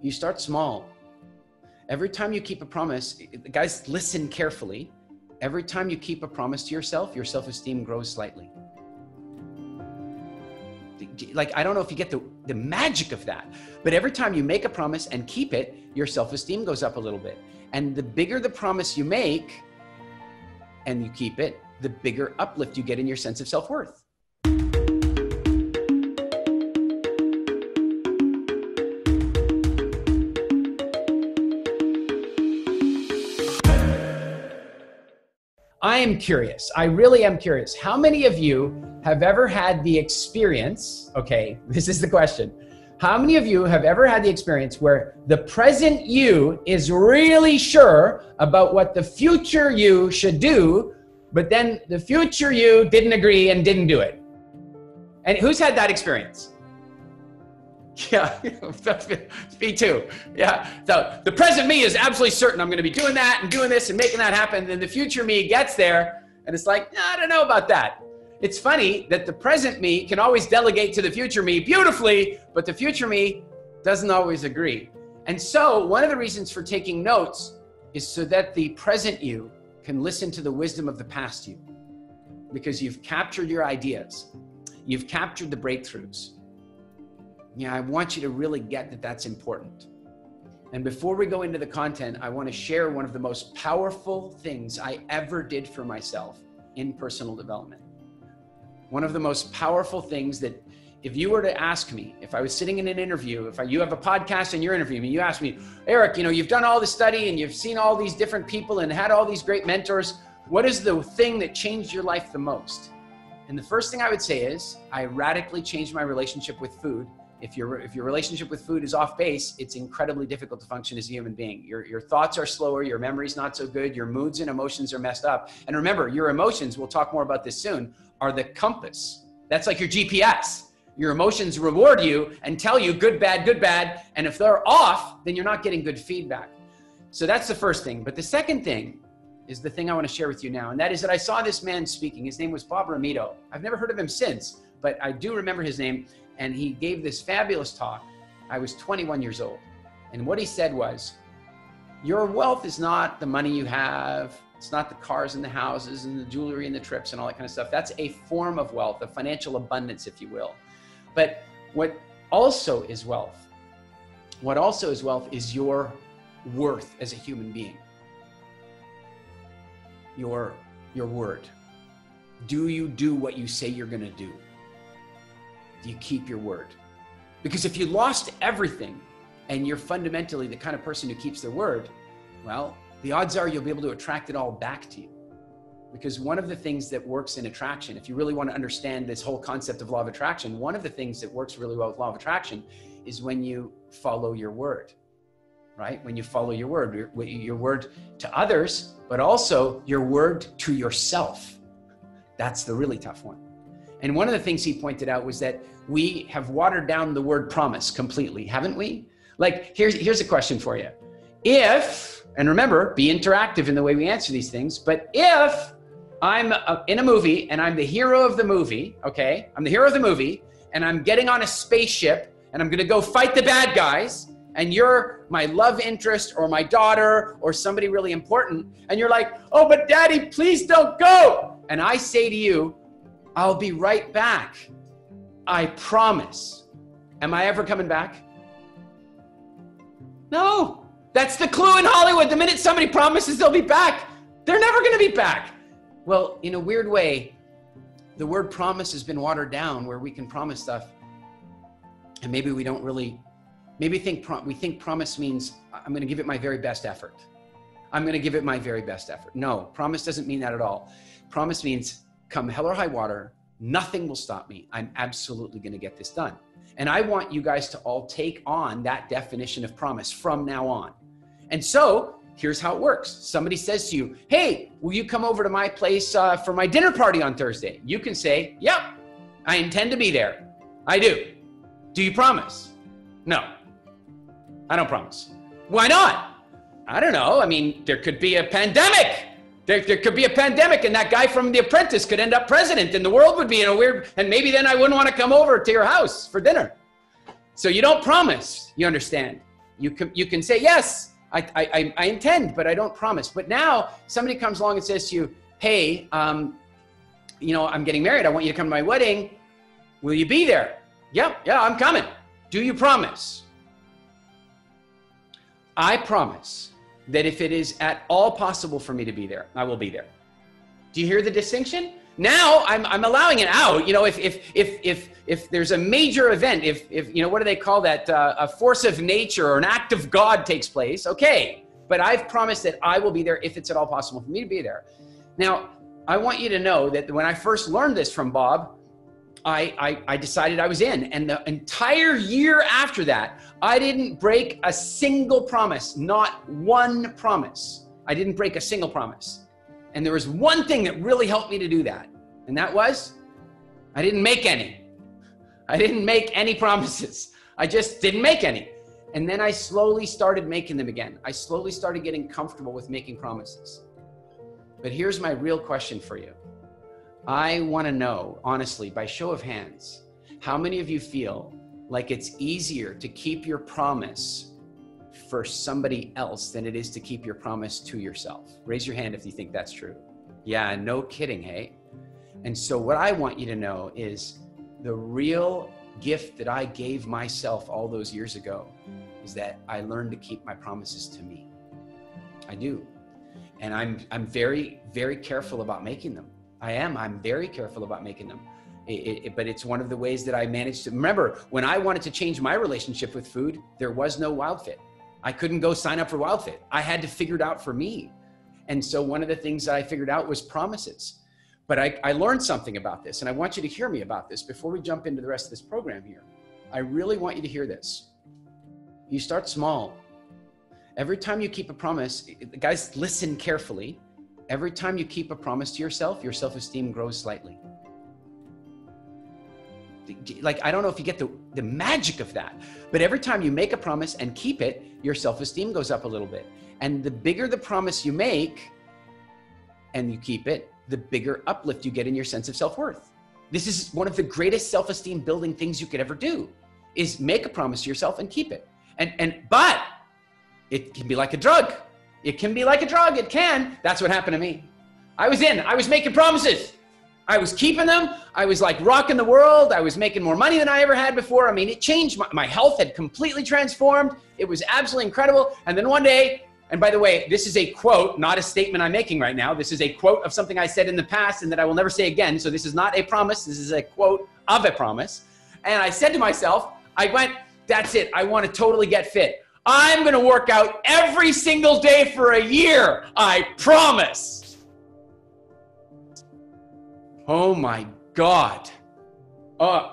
You start small. Every time you keep a promise, guys, listen carefully. Every time you keep a promise to yourself, your self-esteem grows slightly. Like, I don't know if you get the magic of that, but every time you make a promise and keep it, your self-esteem goes up a little bit. And the bigger the promise you make and you keep it, the bigger uplift you get in your sense of self-worth. I am curious. I really am curious. How many of you have ever had the experience, okay, this is the question. How many of you have ever had the experience where the present you is really sure about what the future you should do, but then the future you didn't agree and didn't do it? And who's had that experience? Yeah, me too. Yeah, so the present me is absolutely certain I'm going to be doing that and doing this and making that happen. And then the future me gets there and it's like, I don't know about that. It's funny that the present me can always delegate to the future me beautifully, but the future me doesn't always agree. And so one of the reasons for taking notes is so that the present you can listen to the wisdom of the past you, because you've captured your ideas. You've captured the breakthroughs. Yeah, I want you to really get that that's important. And before we go into the content, I want to share one of the most powerful things I ever did for myself in personal development. One of the most powerful things that if you were to ask me, if I was sitting in an interview, you have a podcast and you're interviewing me, you ask me, Eric, you've done all the study and you've seen all these different people and had all these great mentors. What is the thing that changed your life the most? And the first thing I would say is I radically changed my relationship with food. If your relationship with food is off base, it's incredibly difficult to function as a human being. Your thoughts are slower, your memory's not so good, your moods and emotions are messed up. And remember, your emotions, we'll talk more about this soon, are the compass. That's like your GPS. Your emotions reward you and tell you good, bad, good, bad. And if they're off, then you're not getting good feedback. So that's the first thing. But the second thing is the thing I want to share with you now. And that is that I saw this man speaking. His name was Bob Ramito. I've never heard of him since, but I do remember his name. And he gave this fabulous talk. I was 21 years old. And what he said was, your wealth is not the money you have. It's not the cars and the houses and the jewelry and the trips and all that kind of stuff. That's a form of wealth, a financial abundance, if you will. But what also is wealth is your worth as a human being. Your word. Do you do what you say you're going to do? Do you keep your word? Because if you lost everything and you're fundamentally the kind of person who keeps their word, well, the odds are you'll be able to attract it all back to you. Because one of the things that works in attraction, if you really want to understand this whole concept of law of attraction, one of the things that works really well with law of attraction is when you follow your word, right? When you follow your word to others, but also your word to yourself. That's the really tough one. And one of the things he pointed out was that we have watered down the word promise completely, haven't we? Like, here's a question for you. And remember, be interactive in the way we answer these things, but if I'm in a movie and I'm the hero of the movie, okay? I'm the hero of the movie and I'm getting on a spaceship and I'm gonna go fight the bad guys and you're my love interest or my daughter or somebody really important and you're like, oh, but daddy, please don't go. And I say to you, I'll be right back. I promise. Am I ever coming back? No. That's the clue in Hollywood. The minute somebody promises they'll be back, they're never going to be back. Well, in a weird way, the word promise has been watered down where we can promise stuff. And maybe we don't really, we think promise means I'm going to give it my very best effort. I'm going to give it my very best effort. No, promise doesn't mean that at all. Promise means come hell or high water, nothing will stop me. I'm absolutely going to get this done. And I want you guys to all take on that definition of promise from now on. And so here's how it works. Somebody says to you, hey, will you come over to my place for my dinner party on Thursday? You can say, yep, I intend to be there. I do. Do you promise? No, I don't promise. Why not? I don't know. I mean, there could be a pandemic. There could be a pandemic and that guy from The Apprentice could end up president and the world would be in a weird, and maybe then I wouldn't want to come over to your house for dinner. So you don't promise, you understand. You can say, yes, I intend, but I don't promise. But now somebody comes along and says to you, hey, you know, I'm getting married. I want you to come to my wedding. Will you be there? Yeah, I'm coming. Do you promise? I promise that if it is at all possible for me to be there, I will be there. Do you hear the distinction? Now I'm allowing it out. You know, if there's a major event, if you know, what do they call that? A force of nature or an act of God takes place. Okay, but I've promised that I will be there if it's at all possible for me to be there. Now, I want you to know that when I first learned this from Bob, I decided I was in, and the entire year after that, I didn't break a single promise, not one promise. I didn't break a single promise. And there was one thing that really helped me to do that. And that was, I didn't make any. I didn't make any promises. I just didn't make any. And then I slowly started making them again. I slowly started getting comfortable with making promises. But here's my real question for you. I want to know, honestly, by show of hands, how many of you feel like it's easier to keep your promise for somebody else than it is to keep your promise to yourself? Raise your hand if you think that's true. Yeah, no kidding, hey? And so what I want you to know is the real gift that I gave myself all those years ago is that I learned to keep my promises to me. I do. And I'm very, very careful about making them. I'm very careful about making them. But it's one of the ways that I managed to, remember, when I wanted to change my relationship with food, there was no WildFit. I couldn't go sign up for WildFit. I had to figure it out for me. And so one of the things that I figured out was promises. But I learned something about this, and I want you to hear me about this before we jump into the rest of this program here. I really want you to hear this. You start small. Every time you keep a promise, guys, listen carefully. Every time you keep a promise to yourself, your self-esteem grows slightly. Like, I don't know if you get the magic of that, but every time you make a promise and keep it, your self-esteem goes up a little bit. And the bigger the promise you make and you keep it, the bigger uplift you get in your sense of self-worth. This is one of the greatest self-esteem building things you could ever do, is make a promise to yourself and keep it. But it can be like a drug. It can be like a drug. It can. That's what happened to me. I was making promises. I was keeping them. I was like rocking the world. I was making more money than I ever had before. I mean, it changed. My health had completely transformed. It was absolutely incredible. And then one day, and by the way, this is a quote, not a statement I'm making right now. This is a quote of something I said in the past and that I will never say again. So this is not a promise. This is a quote of a promise. And I said to myself, I went, that's it. I want to totally get fit. I'm going to work out every single day for a year. I promise. Oh my God.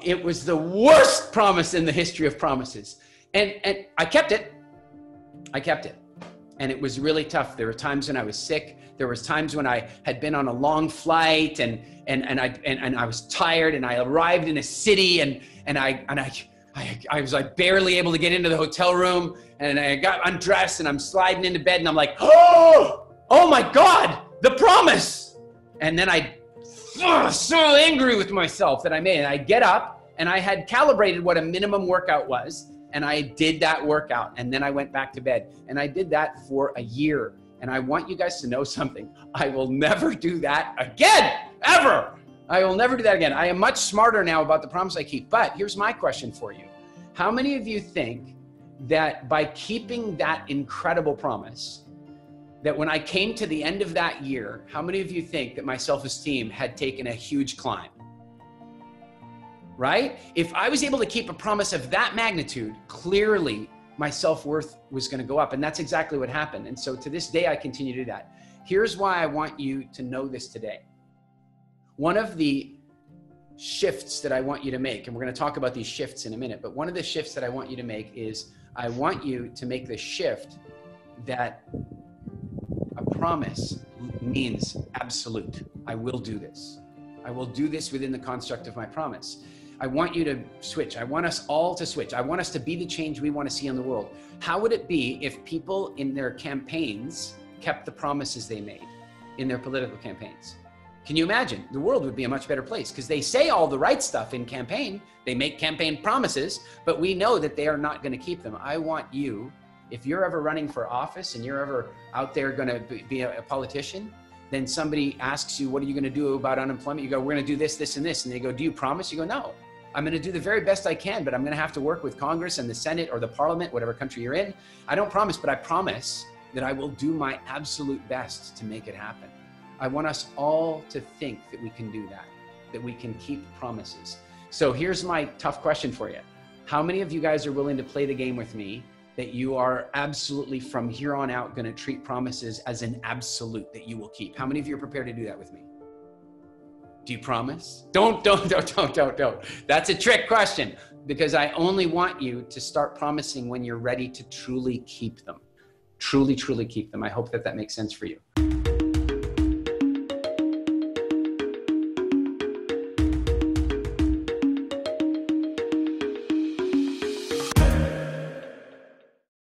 It was the worst promise in the history of promises. And I kept it. I kept it. And it was really tough. There were times when I was sick. There was times when I had been on a long flight and I was tired, and I arrived in a city and I was like barely able to get into the hotel room, and I got undressed and I'm sliding into bed and I'm like, oh my God, the promise. And then so angry with myself that I made it. I get up, and I had calibrated what a minimum workout was, and I did that workout, and then I went back to bed, and I did that for a year. And I want you guys to know something. I will never do that again, ever. I will never do that again. I am much smarter now about the promise I keep. But here's my question for you. How many of you think that by keeping that incredible promise, that when I came to the end of that year, how many of you think that my self-esteem had taken a huge climb? Right? If I was able to keep a promise of that magnitude, clearly my self-worth was going to go up. And that's exactly what happened. And so to this day, I continue to do that. Here's why I want you to know this today. One of the shifts that I want you to make, and we're going to talk about these shifts in a minute, but one of the shifts that I want you to make is I want you to make the shift that a promise means absolute. I will do this. I will do this within the construct of my promise. I want you to switch. I want us all to switch. I want us to be the change we want to see in the world. How would it be if people in their campaigns kept the promises they made in their political campaigns? Can you imagine? The world would be a much better place, because they say all the right stuff in campaign. They make campaign promises, but we know that they are not going to keep them. I want you If you're ever running for office and you're ever out there going to be a politician, then somebody asks you, what are you going to do about unemployment? You go, we're going to do this, this, and this. And they go, do you promise? You go, no, I'm going to do the very best I can, but I'm going to have to work with Congress and the Senate or the Parliament, whatever country you're in. I don't promise, but I promise that I will do my absolute best to make it happen. I want us all to think that we can do that we can keep promises. So here's my tough question for you. How many of you guys are willing to play the game with me that you are absolutely from here on out going to treat promises as an absolute that you will keep? How many of you are prepared to do that with me? Do you promise? Don't. That's a trick question, because I only want you to start promising when you're ready to truly keep them. Truly keep them. I hope that makes sense for you.